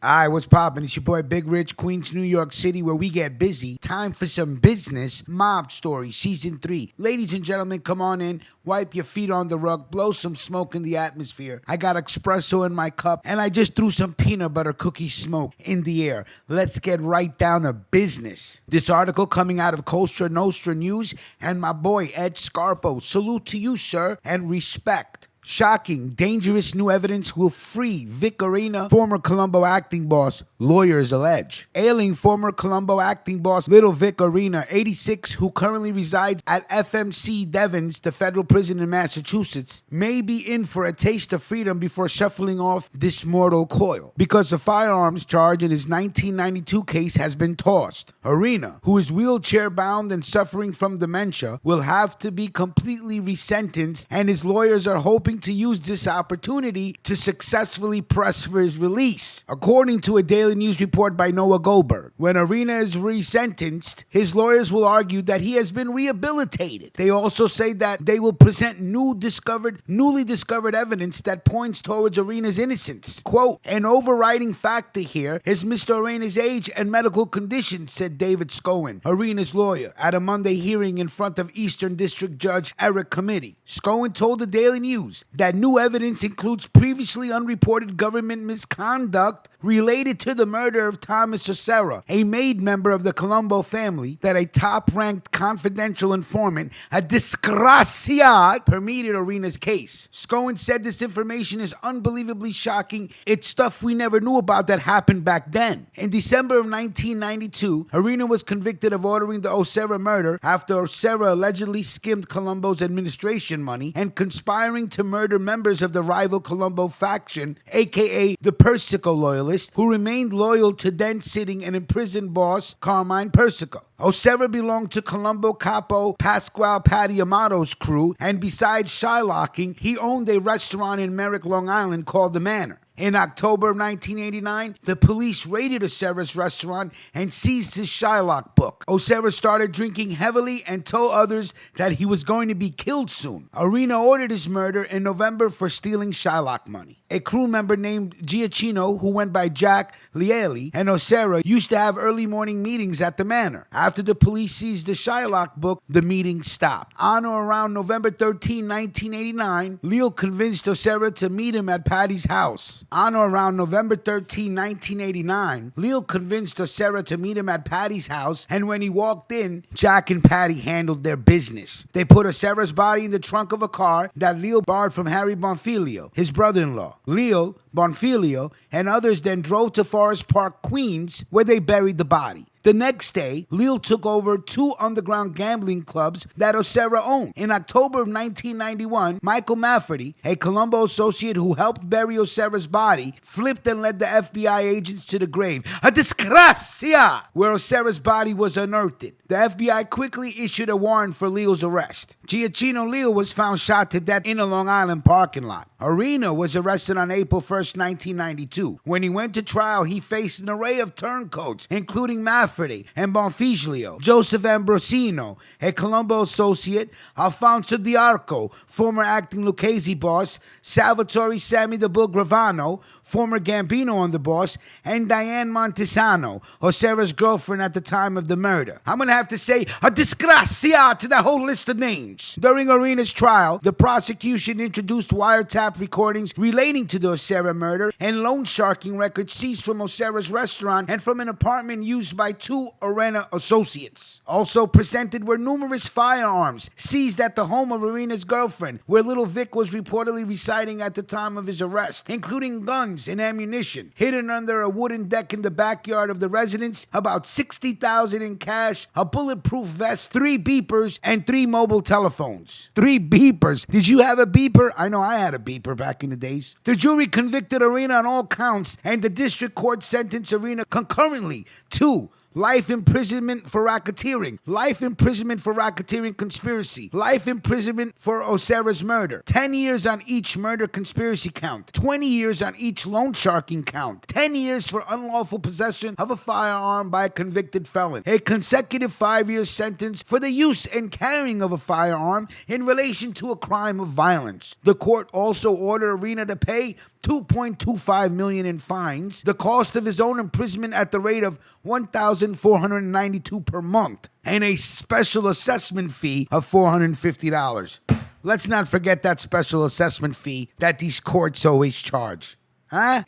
Alright, what's poppin'? It's your boy Big Rich, Queens, New York City, where we get busy. Time for some business. Mob Story, Season 3. Ladies and gentlemen, come on in, wipe your feet on the rug, blow some smoke in the atmosphere. I got espresso in my cup, and I just threw some peanut butter cookie smoke in the air. Let's get right down to business. This article coming out of Costa Nostra News, and my boy Ed Scarpo. Salute to you, sir, and respect. Shocking, dangerous new evidence will free Vic Orena, former Colombo acting boss, lawyers allege. Ailing, former Colombo acting boss, Little Vic Orena, 86, who currently resides at FMC Devens, the federal prison in Massachusetts, may be in for a taste of freedom before shuffling off this mortal coil, because the firearms charge in his 1992 case has been tossed. Orena, who is wheelchair-bound and suffering from dementia, will have to be completely resentenced, and his lawyers are hoping to use this opportunity to successfully press for his release. According to a Daily News report by Noah Goldberg, when Orena is resentenced, his lawyers will argue that he has been rehabilitated. They also say that they will present newly discovered evidence that points towards Orena's innocence. Quote, an overriding factor here is Mr. Orena's age and medical condition, said David Scowen, Orena's lawyer, at a Monday hearing in front of Eastern District Judge Eric Committee. Scowen told the Daily News that new evidence includes previously unreported government misconduct related to the murder of Thomas Osera, a maid member of the Colombo family, that a top-ranked confidential informant, a disgraciad, permitted Orena's case. Scowen said this information is unbelievably shocking. It's stuff we never knew about that happened back then. In December of 1992, Orena was convicted of ordering the Osera murder after Osera allegedly skimmed Colombo's administration money and conspiring to murder members of the rival Colombo faction, aka the Persico Loyalists, who remained loyal to then-sitting and imprisoned boss Carmine Persico. Osera belonged to Colombo capo Pasquale Patty Amato's crew, and besides shylocking, he owned a restaurant in Merrick, Long Island called The Manor. In October of 1989, the police raided Osera's restaurant and seized his Shylock book. Osera started drinking heavily and told others that he was going to be killed soon. Orena ordered his murder in November for stealing Shylock money. A crew member named Giacchino, who went by Jack Lieli, and Osera used to have early morning meetings at the manor. After the police seized the Shylock book, the meeting stopped. On or around November 13, 1989, Leal convinced Osera to meet him at Patty's house. On or around November 13, 1989, Leal convinced Osera to meet him at Patty's house, and when he walked in, Jack and Patty handled their business. They put Osera's body in the trunk of a car that Leal borrowed from Harry Bonfiglio, his brother-in-law. Leal, Bonfiglio, and others then drove to Forest Park, Queens, where they buried the body. The next day, Leal took over 2 underground gambling clubs that Osera owned. In October of 1991, Michael Mafia, a Colombo associate who helped bury Osera's body, flipped and led the FBI agents to the grave, a disgracia, where Osera's body was unearthed. The FBI quickly issued a warrant for Leal's arrest. Giacchino Leal was found shot to death in a Long Island parking lot. Orena was arrested on April 1st, 1992. When he went to trial, he faced an array of turncoats, including Mafia and Bonfiglio, Joseph Ambrosino, a Colombo associate, Alfonso Diarco, former acting Lucchese boss, Salvatore Sammy the Bull Gravano, former Gambino underboss, and Diane Montesano, Osera's girlfriend at the time of the murder. I'm going to have to say a disgracia to that whole list of names. During Orena's trial, the prosecution introduced wiretap recordings relating to the Osera murder and loan sharking records seized from Osera's restaurant and from an apartment used by 2 Orena associates. Also presented were numerous firearms seized at the home of Orena's girlfriend, where Little Vic was reportedly residing at the time of his arrest, including guns and ammunition. Hidden under a wooden deck in the backyard of the residence, about $60,000 in cash, a bulletproof vest, 3 beepers, and 3 mobile telephones. 3 beepers. Did you have a beeper? I know I had a beeper back in the days. The jury convicted Orena on all counts, and the district court sentenced Orena concurrently to life imprisonment for racketeering, life imprisonment for racketeering conspiracy, life imprisonment for Osera's murder, 10 years on each murder conspiracy count, 20 years on each loan sharking count, 10 years for unlawful possession of a firearm by a convicted felon, a consecutive 5-year sentence for the use and carrying of a firearm in relation to a crime of violence. The court also ordered Orena to pay $2.25 million in fines, the cost of his own imprisonment at the rate of $1,492 per month, and a special assessment fee of $450. Let's not forget that special assessment fee that these courts always charge.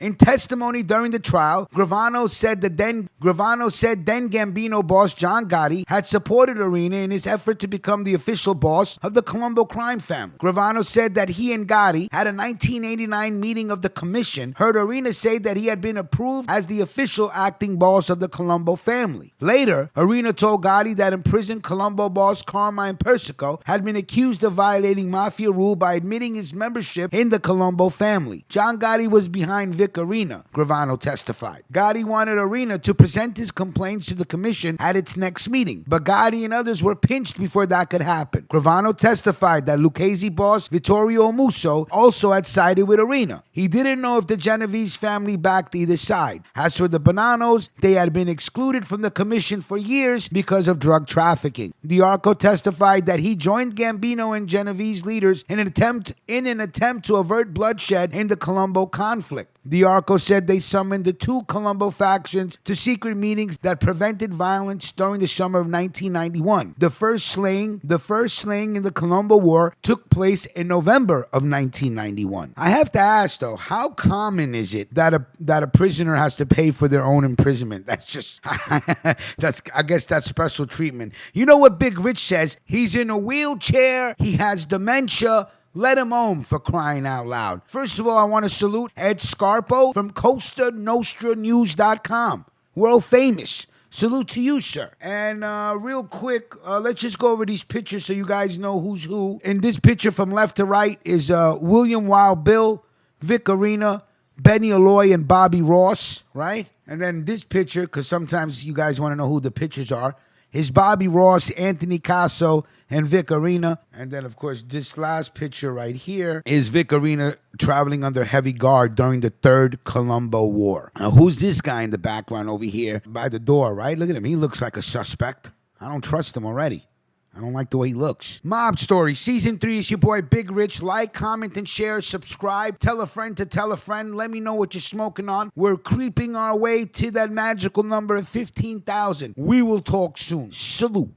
In testimony during the trial, Gravano said then Gambino boss John Gotti had supported Orena in his effort to become the official boss of the Colombo crime family. Gravano said that he and Gotti had a 1989 meeting of the commission, heard Orena say that he had been approved as the official acting boss of the Colombo family. Later, Orena told Gotti that imprisoned Colombo boss Carmine Persico had been accused of violating Mafia rule by admitting his membership in the Colombo family. John Gotti was behind Vic Orena, Gravano testified. Gotti wanted Orena to present his complaints to the commission at its next meeting, but Gotti and others were pinched before that could happen. Gravano testified that Lucchese boss Vittorio Musso also had sided with Orena. He didn't know if the Genovese family backed either side. As for the Bonanos, they had been excluded from the commission for years because of drug trafficking. D'Arco testified that he joined Gambino and Genovese leaders in an attempt to avert bloodshed in the Colombo conflict. D'Arco said they summoned the two Colombo factions to secret meetings that prevented violence during the summer of 1991. The first slaying in the Colombo War took place in November of 1991. I have to ask though, how common is it that a prisoner has to pay for their own imprisonment? That's just I guess that's special treatment. You know what Big Rich says? He's in a wheelchair, he has dementia. Let him home, for crying out loud. First of all, I want to salute Ed Scarpo from CostaNostraNews.com. World famous. Salute to you, sir. And real quick, let's just go over these pictures so you guys know who's who. In this picture from left to right is William Wild Bill, Vic Orena, Benny Alloy, and Bobby Ross, right? And then this picture, because sometimes you guys want to know who the pictures are, is Bobby Ross, Anthony Casso, and Vic Orena. And then, of course, this last picture right here is Vic Orena traveling under heavy guard during the Third Colombo War. Now, who's this guy in the background over here by the door, right? Look at him. He looks like a suspect. I don't trust him already. I don't like the way he looks. Mob Story, Season 3. It's your boy Big Rich. Like, comment, and share. Subscribe. Tell a friend to tell a friend. Let me know what you're smoking on. We're creeping our way to that magical number of 15,000. We will talk soon. Salute.